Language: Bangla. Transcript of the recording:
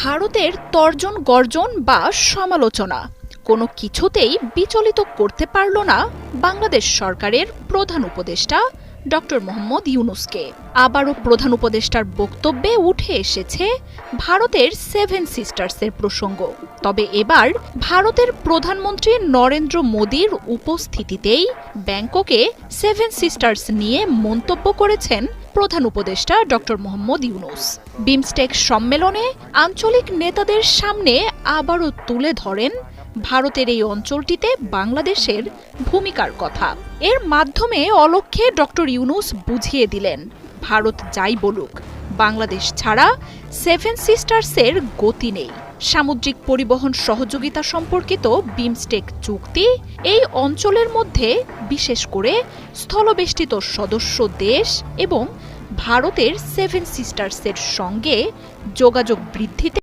ভারতের তর্জন গর্জন বা সমালোচনা কোনো কিছুতেই বিচলিত করতে পারল না বাংলাদেশ সরকারের প্রধান উপদেষ্টা ডক্টর মোহাম্মদ ইউনূসকে। আবারও প্রধান উপদেষ্টার বক্তব্যে উঠে এসেছে ভারতের সেভেন সিস্টার্সের প্রসঙ্গ। তবে এবার ভারতের প্রধানমন্ত্রী নরেন্দ্র মোদীর উপস্থিতিতেই ব্যাংককে সেভেন সিস্টার্স নিয়ে মন্তব্য করেছেন প্রধান উপদেষ্টা ডক্টর মোহাম্মদ ইউনূস। বিমস্টেক সম্মেলনে আঞ্চলিক নেতাদের সামনে আবারও তুলে ধরেন ভারতের এই অঞ্চলটিতে বাংলাদেশের ভূমিকার কথা। এর মাধ্যমে অলক্ষ্যে ডক্টর ইউনূস বুঝিয়ে দিলেন, ভারত যাই বলুক, বাংলাদেশ ছাড়া সেভেন সিস্টার্সের গতি নেই। সামুদ্রিক পরিবহন সহযোগিতা সম্পর্কিত বিমস্টেক চুক্তি এই অঞ্চলের মধ্যে বিশেষ করে স্থলবেষ্টিত সদস্য দেশ এবং ভারতের সেভেন সিস্টার্সের সঙ্গে যোগাযোগ বৃদ্ধিতে